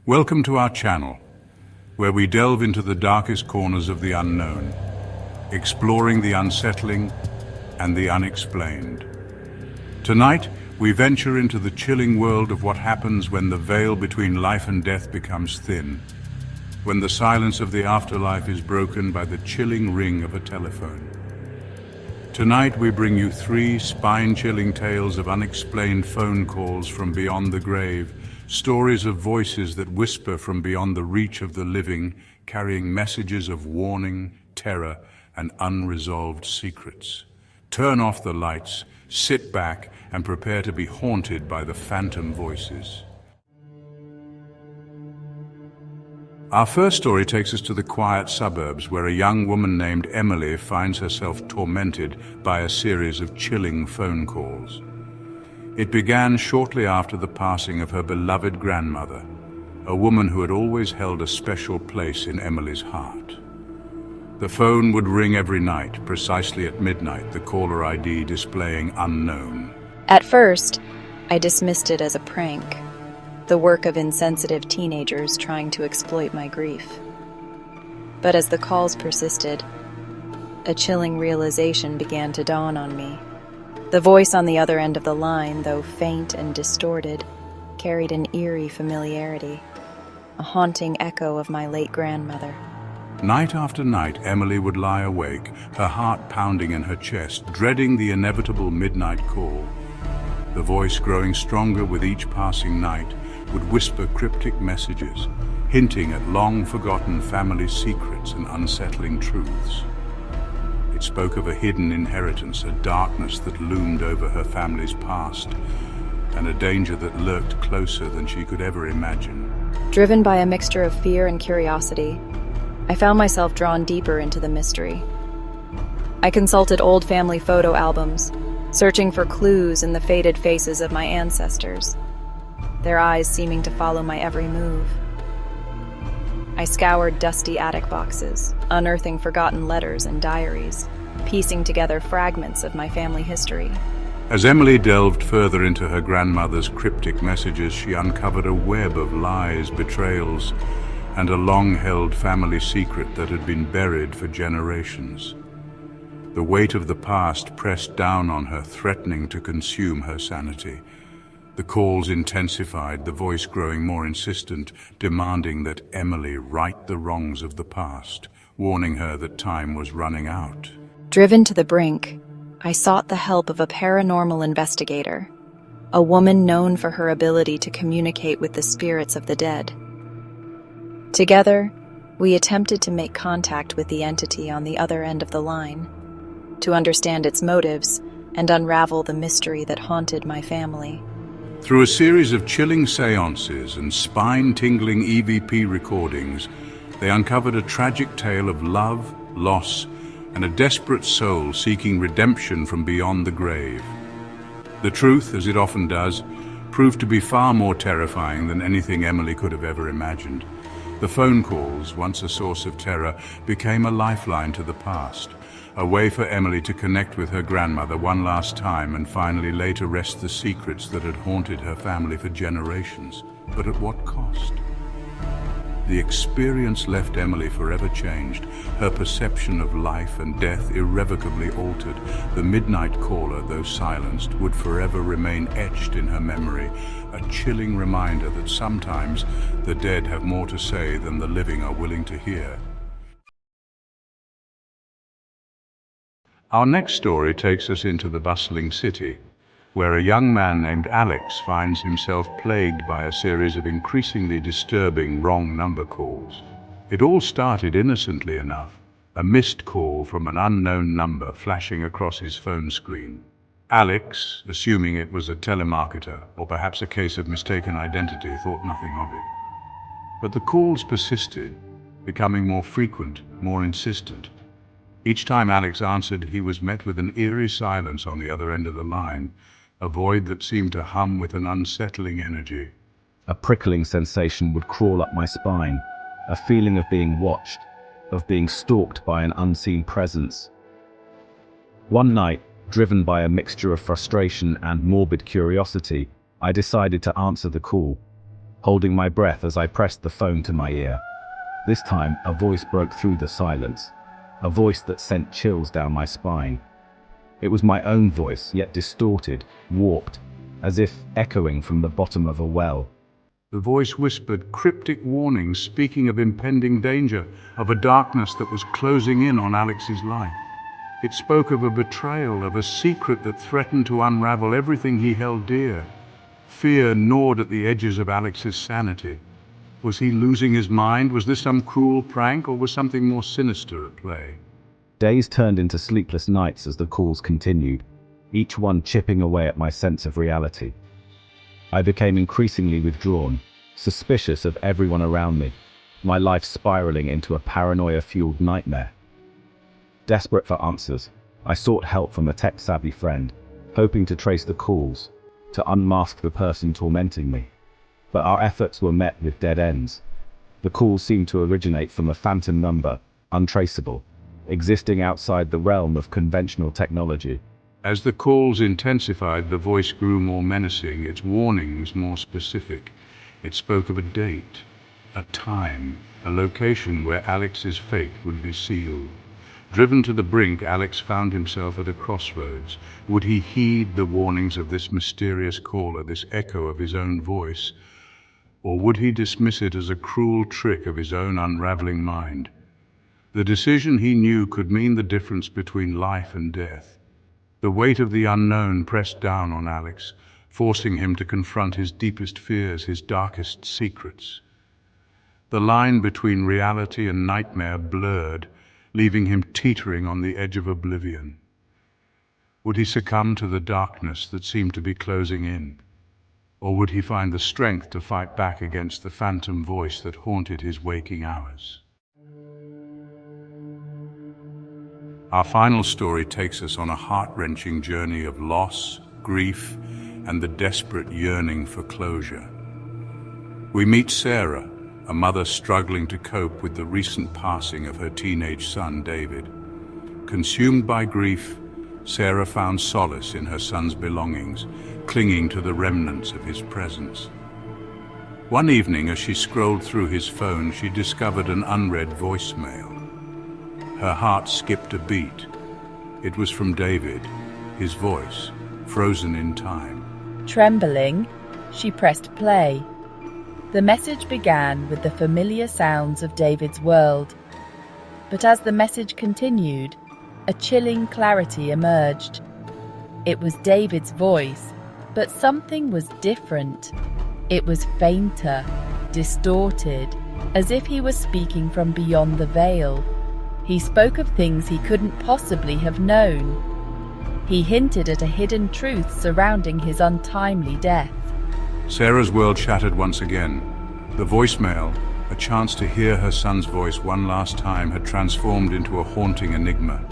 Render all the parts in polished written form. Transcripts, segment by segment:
Welcome to our channel, where we delve into the darkest corners of the unknown, exploring the unsettling and the unexplained. Tonight, we venture into the chilling world of what happens when the veil between life and death becomes thin, when the silence of the afterlife is broken by the chilling ring of a telephone. Tonight, we bring you 3 spine-chilling tales of unexplained phone calls from beyond the grave, stories of voices that whisper from beyond the reach of the living, carrying messages of warning, terror, and unresolved secrets. Turn off the lights, sit back, and prepare to be haunted by the phantom voices. Our first story takes us to the quiet suburbs, where a young woman named Emily finds herself tormented by a series of chilling phone calls. It began shortly after the passing of her beloved grandmother, a woman who had always held a special place in Emily's heart. The phone would ring every night, precisely at midnight, the caller ID displaying unknown. At first, I dismissed it as a prank, the work of insensitive teenagers trying to exploit my grief. But as the calls persisted, a chilling realization began to dawn on me. The voice on the other end of the line, though faint and distorted, carried an eerie familiarity, a haunting echo of my late grandmother. Night after night, Emily would lie awake, her heart pounding in her chest, dreading the inevitable midnight call. The voice, growing stronger with each passing night, would whisper cryptic messages, hinting at long-forgotten family secrets and unsettling truths. It spoke of a hidden inheritance, a darkness that loomed over her family's past, and a danger that lurked closer than she could ever imagine. Driven by a mixture of fear and curiosity, I found myself drawn deeper into the mystery. I consulted old family photo albums, searching for clues in the faded faces of my ancestors, their eyes seeming to follow my every move. I scoured dusty attic boxes, unearthing forgotten letters and diaries, piecing together fragments of my family history. As Emily delved further into her grandmother's cryptic messages, she uncovered a web of lies, betrayals, and a long-held family secret that had been buried for generations. The weight of the past pressed down on her, threatening to consume her sanity. The calls intensified, the voice growing more insistent, demanding that Emily right the wrongs of the past, warning her that time was running out. Driven to the brink, I sought the help of a paranormal investigator, a woman known for her ability to communicate with the spirits of the dead. Together, we attempted to make contact with the entity on the other end of the line, to understand its motives and unravel the mystery that haunted my family. Through a series of chilling seances and spine-tingling EVP recordings, they uncovered a tragic tale of love, loss, and a desperate soul seeking redemption from beyond the grave. The truth, as it often does, proved to be far more terrifying than anything Emily could have ever imagined. The phone calls, once a source of terror, became a lifeline to the past, a way for Emily to connect with her grandmother one last time and finally lay to rest the secrets that had haunted her family for generations. But at what cost? The experience left Emily forever changed, her perception of life and death irrevocably altered. The midnight caller, though silenced, would forever remain etched in her memory, a chilling reminder that sometimes the dead have more to say than the living are willing to hear. Our next story takes us into the bustling city, where a young man named Alex finds himself plagued by a series of increasingly disturbing wrong number calls. It all started innocently enough, a missed call from an unknown number flashing across his phone screen. Alex, assuming it was a telemarketer or perhaps a case of mistaken identity, thought nothing of it. But the calls persisted, becoming more frequent, more insistent. Each time Alex answered, he was met with an eerie silence on the other end of the line, a void that seemed to hum with an unsettling energy. A prickling sensation would crawl up my spine, a feeling of being watched, of being stalked by an unseen presence. One night, driven by a mixture of frustration and morbid curiosity, I decided to answer the call. holding my breath as I pressed the phone to my ear. This time, a voice broke through the silence, a voice that sent chills down my spine. It was my own voice, yet distorted, warped, as if echoing from the bottom of a well. The voice whispered cryptic warnings, speaking of impending danger, of a darkness that was closing in on Alex's life. It spoke of a betrayal, of a secret that threatened to unravel everything he held dear. Fear gnawed at the edges of Alex's sanity. Was he losing his mind? Was this some cruel prank, or was something more sinister at play? Days turned into sleepless nights as the calls continued, each one chipping away at my sense of reality. I became increasingly withdrawn, suspicious of everyone around me, my life spiraling into a paranoia-fueled nightmare. Desperate for answers, I sought help from a tech-savvy friend, hoping to trace the calls, to unmask the person tormenting me. But our efforts were met with dead ends. The calls seemed to originate from a phantom number, untraceable, existing outside the realm of conventional technology. As the calls intensified, the voice grew more menacing, its warnings more specific. It spoke of a date, a time, a location where Alex's fate would be sealed. Driven to the brink, Alex found himself at a crossroads. Would he heed the warnings of this mysterious caller, this echo of his own voice? Or would he dismiss it as a cruel trick of his own unraveling mind? The decision, he knew, could mean the difference between life and death. The weight of the unknown pressed down on Alex, forcing him to confront his deepest fears, his darkest secrets. The line between reality and nightmare blurred, leaving him teetering on the edge of oblivion. Would he succumb to the darkness that seemed to be closing in? Or would he find the strength to fight back against the phantom voice that haunted his waking hours? Our final story takes us on a heart-wrenching journey of loss, grief, and the desperate yearning for closure. We meet Sarah, a mother struggling to cope with the recent passing of her teenage son, David. Consumed by grief, Sarah found solace in her son's belongings, clinging to the remnants of his presence. One evening, as she scrolled through his phone, she discovered an unread voicemail. Her heart skipped a beat. It was from David, his voice, frozen in time. Trembling, she pressed play. The message began with the familiar sounds of David's world. But as the message continued, a chilling clarity emerged. It was David's voice, but something was different. It was fainter, distorted, as if he was speaking from beyond the veil. He spoke of things he couldn't possibly have known. He hinted at a hidden truth surrounding his untimely death. Sarah's world shattered once again. The voicemail, a chance to hear her son's voice one last time, had transformed into a haunting enigma.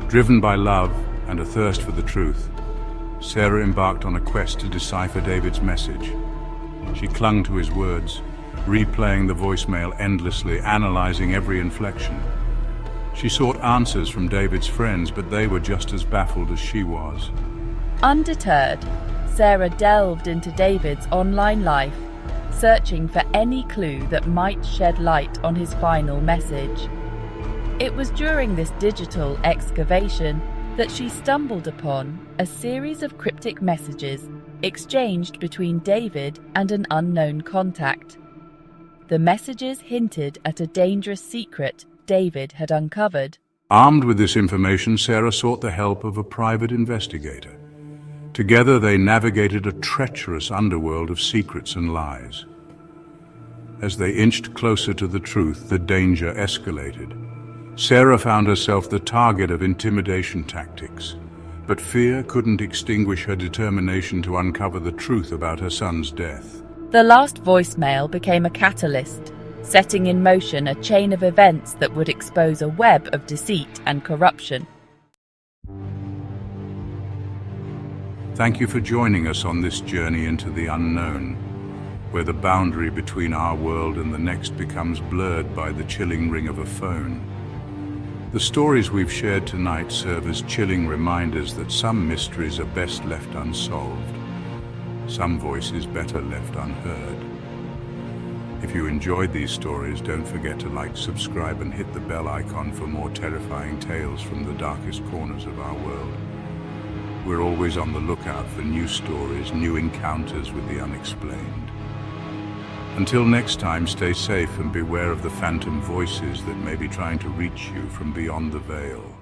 Driven by love and a thirst for the truth, Sarah embarked on a quest to decipher David's message. She clung to his words, replaying the voicemail endlessly, analyzing every inflection. She sought answers from David's friends, but they were just as baffled as she was. Undeterred, Sarah delved into David's online life, searching for any clue that might shed light on his final message. It was during this digital excavation that she stumbled upon a series of cryptic messages exchanged between David and an unknown contact. The messages hinted at a dangerous secret David had uncovered. Armed with this information, Sarah sought the help of a private investigator. Together they navigated a treacherous underworld of secrets and lies. As they inched closer to the truth, the danger escalated. Sarah found herself the target of intimidation tactics, but fear couldn't extinguish her determination to uncover the truth about her son's death. The last voicemail became a catalyst, setting in motion a chain of events that would expose a web of deceit and corruption. Thank you for joining us on this journey into the unknown, where the boundary between our world and the next becomes blurred by the chilling ring of a phone. The stories we've shared tonight serve as chilling reminders that some mysteries are best left unsolved, some voices better left unheard. If you enjoyed these stories, don't forget to like, subscribe, and hit the bell icon for more terrifying tales from the darkest corners of our world. We're always on the lookout for new stories, new encounters with the unexplained. Until next time, stay safe and beware of the phantom voices that may be trying to reach you from beyond the veil.